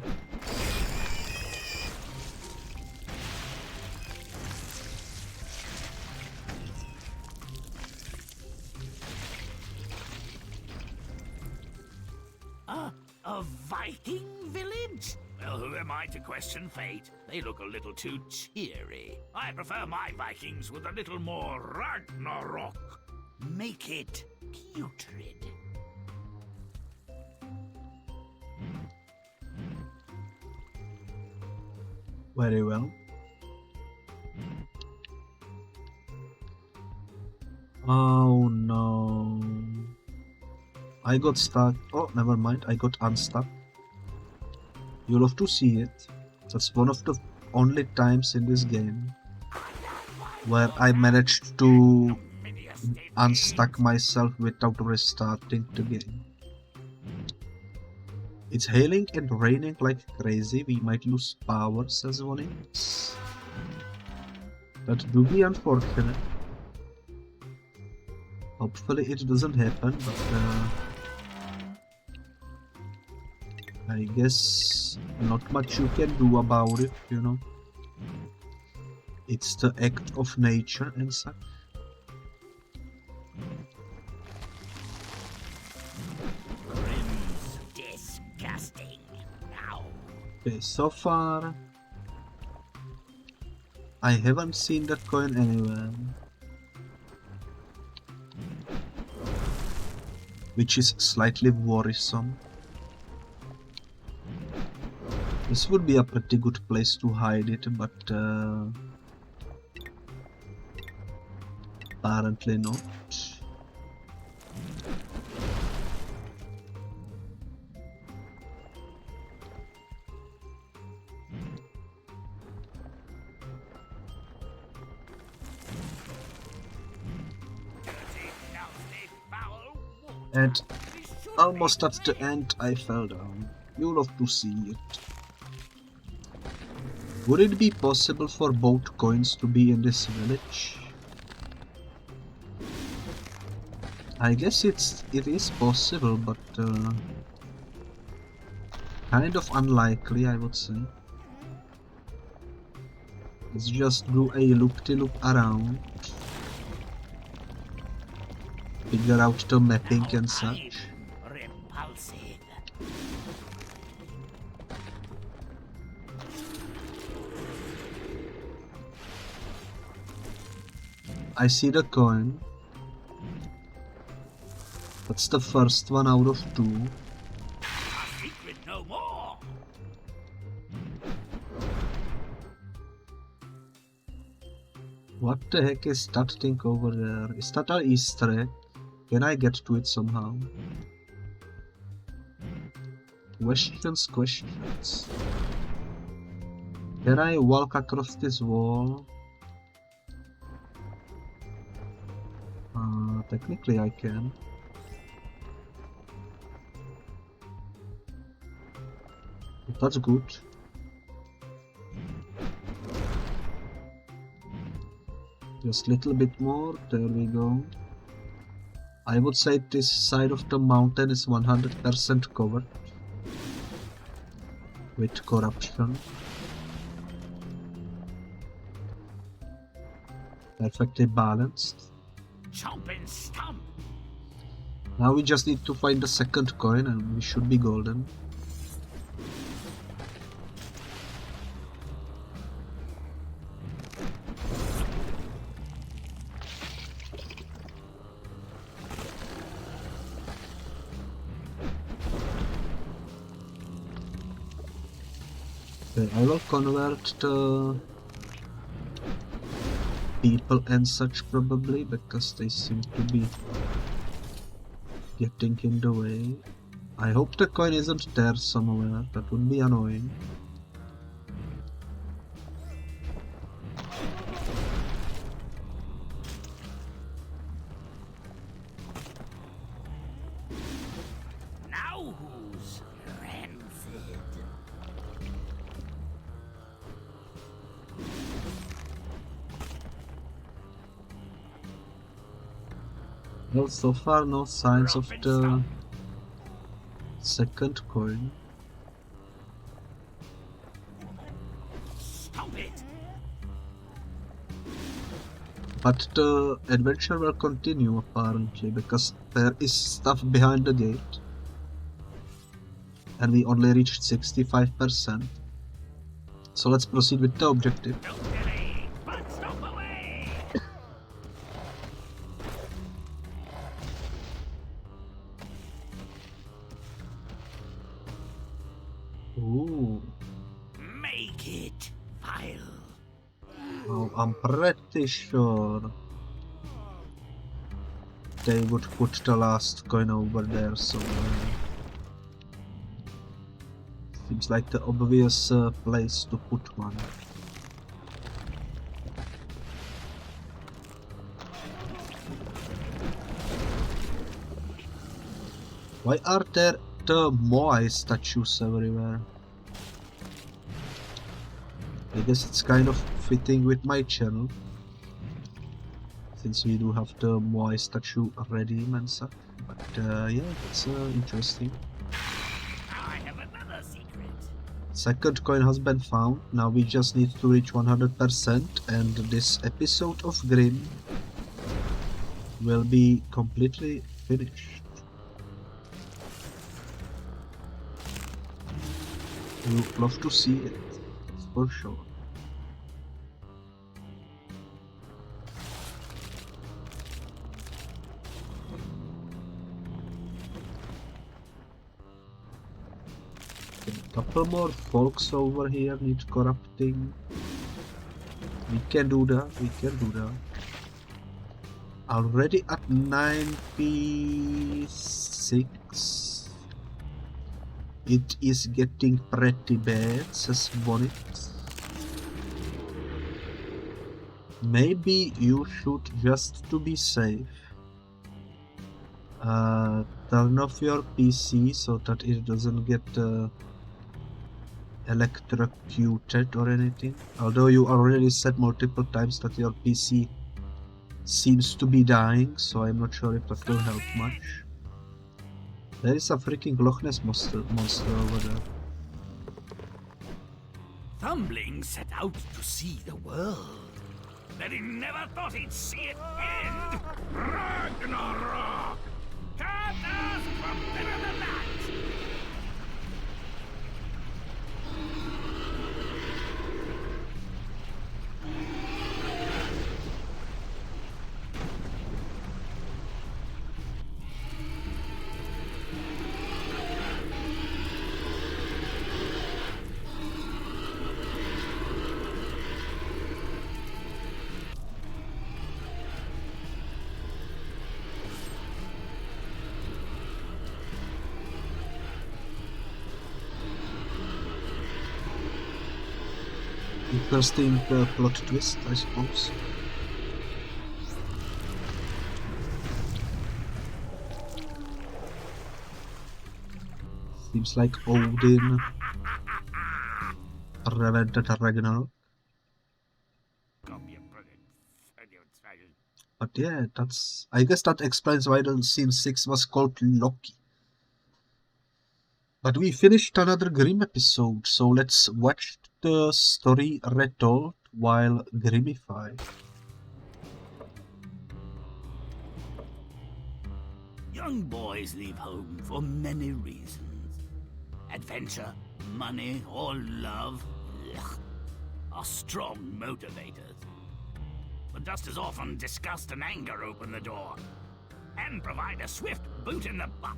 Speaker 2: A Viking village? Well, who am I to question fate? They look a little too cheery. I prefer my Vikings with a little more Ragnarok.
Speaker 4: Make it putrid.
Speaker 1: Very well. Oh no. I got stuck. Oh, never mind. I got unstuck. You'll have to see it. That's one of the only times in this game where I managed to unstuck myself without restarting the game. It's hailing and raining like crazy. We might lose power, says Onyx. That do be unfortunate. Hopefully it doesn't happen, but I guess not much you can do about it, you know. It's the act of nature and such.
Speaker 2: Grimm's disgusting. Now.
Speaker 1: Okay, so far I haven't seen that coin anywhere, which is slightly worrisome. This would be a pretty good place to hide it, but apparently not. And almost at the end I fell down. You'll have to see it. Would it be possible for both coins to be in this village? I guess it is possible, but kind of unlikely, I would say. Let's just do a loop-de-loop around. Figure out the mapping and such.
Speaker 2: Repulsive.
Speaker 1: I see the coin. That's the first one out of 2.
Speaker 2: Secret no more.
Speaker 1: What the heck is that thing over there? Is that an Easter egg? Can I get to it somehow? Questions. Can I walk across this wall? Technically I can. That's good. Just a little bit more, there we go. I would say this side of the mountain is 100% covered with corruption. Perfectly balanced.
Speaker 2: Chomp and stump.
Speaker 1: Now we just need to find the second coin and we should be golden. Okay, I will convert the people and such probably, because they seem to be getting in the way. I hope the coin isn't there somewhere, that would be annoying.
Speaker 2: Now who's rancid?
Speaker 1: Well, so far no signs of the second coin.
Speaker 2: Stomp it.
Speaker 1: But the adventure will continue apparently, because there is stuff behind the gate. And we only reached 65%. So let's proceed with the objective.
Speaker 2: Don't delay, but stomp away.
Speaker 1: Ooh.
Speaker 2: Make it vile.
Speaker 1: Oh, I'm pretty sure they would put the last coin over there somewhere. Seems like the obvious place to put one. Why are there the Moai statues everywhere? I guess it's kind of fitting with my channel, since we do have the Moai statue ready and such. But yeah, it's interesting.
Speaker 2: I have another secret.
Speaker 1: Second coin has been found. Now we just need to reach 100% and this episode of Grimm will be completely finished. You would love to see it, for sure. A couple more folks over here need corrupting. We can do that, we can do that. Already at 96. It is getting pretty bad, says Bonnet. Maybe you should, just to be safe, turn off your PC so that it doesn't get electrocuted or anything. Although you already said multiple times that your PC seems to be dying, so I'm not sure if that will help much. There is a freaking Loch Ness monster over there.
Speaker 2: Thumbling set out to see the world, but he never thought he'd see it end. Ragnarok! Can't ask for better than that!
Speaker 1: Interesting plot twist, I suppose. Seems like Odin prevented Ragnarok. But yeah, I guess that explains why the Scene 6 was called Loki. But we finished another Grimm episode, so let's watch the story retold while Grimmify.
Speaker 2: Young boys leave home for many reasons. Adventure, money, or love are strong motivators. But just as often, disgust and anger open the door and provide a swift boot in the butt.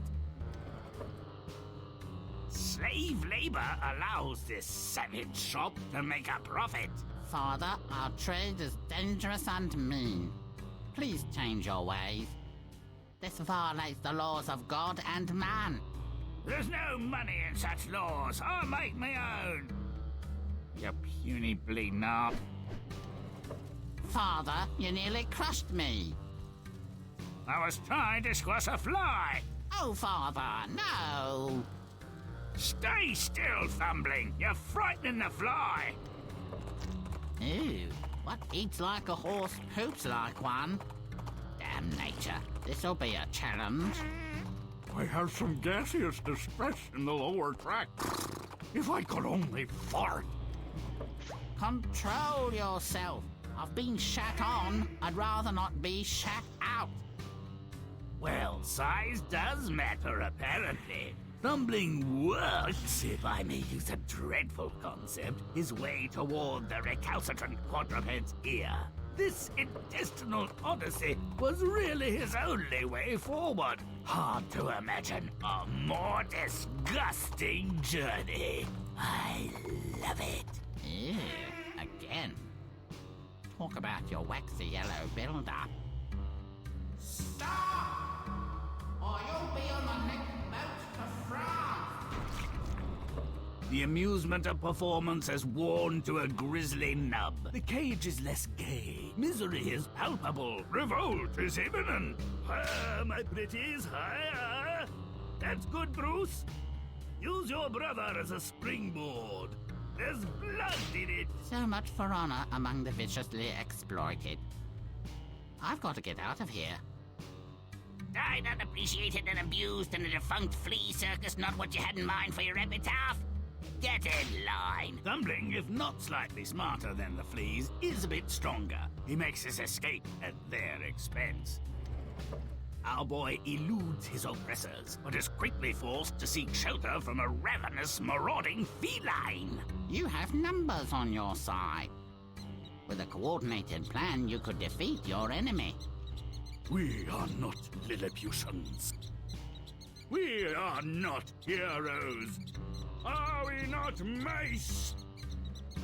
Speaker 2: Slave labor allows this savage shop to make a profit.
Speaker 3: Father, our trade is dangerous and mean. Please change your ways. This violates the laws of God and man.
Speaker 2: There's no money in such laws. I'll make my own. You puny bleeding knob.
Speaker 3: Father, you nearly crushed me.
Speaker 2: I was trying to squash a fly.
Speaker 3: Oh, Father, no.
Speaker 2: Stay still, Thumbling. You're frightening the fly.
Speaker 3: Ew, what eats like a horse poops like one? Damn nature, this'll be a challenge.
Speaker 5: I have some gaseous distress in the lower tract. If I could only fart.
Speaker 3: Control yourself. I've been shat on. I'd rather not be shat out.
Speaker 2: Well, size does matter, apparently. Thumbling works, if I may use a dreadful concept, his way toward the recalcitrant quadruped's ear. This intestinal odyssey was really his only way forward. Hard to imagine a more disgusting journey. I love it.
Speaker 3: Ew, again. Talk about your waxy yellow build-up. Stop! Or you'll be on the next boat to France.
Speaker 2: The amusement of performance has worn to a grisly nub. The cage is less gay. Misery is palpable. Revolt is imminent. Higher, my pretties, higher. That's good, Bruce. Use your brother as a springboard. There's blood in it.
Speaker 3: So much for honor among the viciously exploited. I've got to get out of here.
Speaker 4: Died unappreciated and abused in a defunct flea circus, not what you had in mind for your epitaph? Get in line.
Speaker 2: Thumbling, if not slightly smarter than the fleas, is a bit stronger. He makes his escape at their expense. Our boy eludes his oppressors, but is quickly forced to seek shelter from a ravenous, marauding feline.
Speaker 3: You have numbers on your side. With a coordinated plan, you could defeat your enemy.
Speaker 2: We are not Lilliputians. We are not heroes. Are we not, Mace?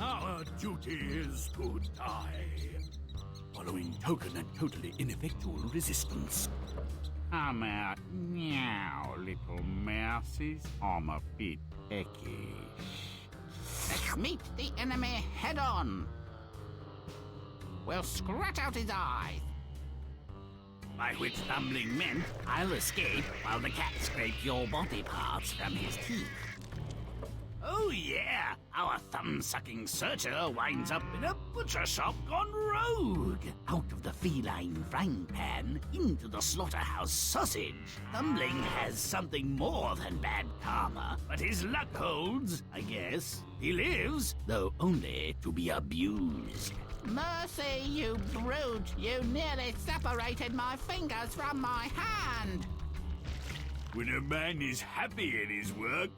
Speaker 2: Our duty is to die, following token and totally ineffectual resistance.
Speaker 7: Come out now, little mousies. I'm a bit peckish.
Speaker 3: Let's meet the enemy head-on. We'll scratch out his eyes.
Speaker 2: By which Thumbling meant I'll escape while the cat scrapes your body parts from his teeth. Oh yeah, our thumb-sucking searcher winds up in a butcher shop gone rogue. Out of the feline frying pan into the slaughterhouse sausage. Thumbling has something more than bad karma, but his luck holds, I guess. He lives, though only to be abused.
Speaker 3: Mercy, you brute! You nearly separated my fingers from my hand!
Speaker 2: When a man is happy in his work,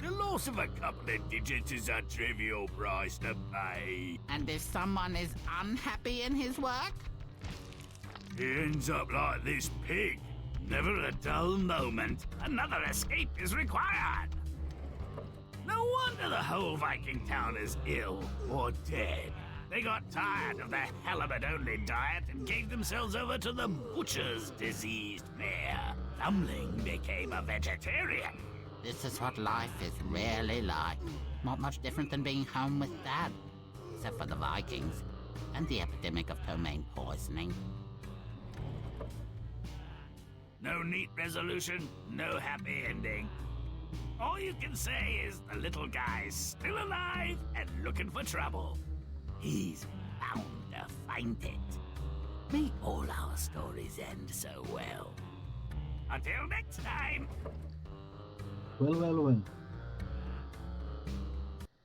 Speaker 2: the loss of a couple of digits is a trivial price to pay.
Speaker 3: And if someone is unhappy in his work?
Speaker 2: He ends up like this pig. Never a dull moment. Another escape is required. No wonder the whole Viking town is ill or dead. They got tired of the halibut-only diet and gave themselves over to the butcher's diseased fare. Thumbling became a vegetarian.
Speaker 3: This is what life is really like. Not much different than being home with Dad. Except for the Vikings and the epidemic of ptomaine poisoning.
Speaker 2: No neat resolution, no happy ending. All you can say is the little guy's still alive and looking for trouble. He's bound to find it. May all our stories end so well. Until next time.
Speaker 1: Well.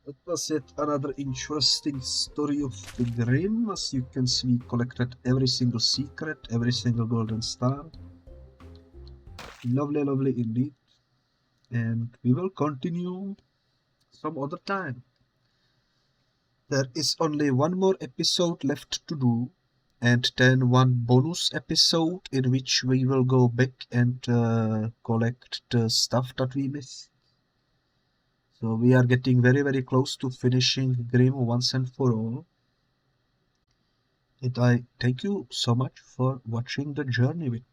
Speaker 1: That was yet another interesting story of the Grimm. As you can see, we collected every single secret, every single golden star. Lovely indeed. And we will continue some other time. There is only one more episode left to do, and then one bonus episode in which we will go back and collect the stuff that we missed. So we are getting very close to finishing Grimm once and for all. And I thank you so much for watching the journey with me.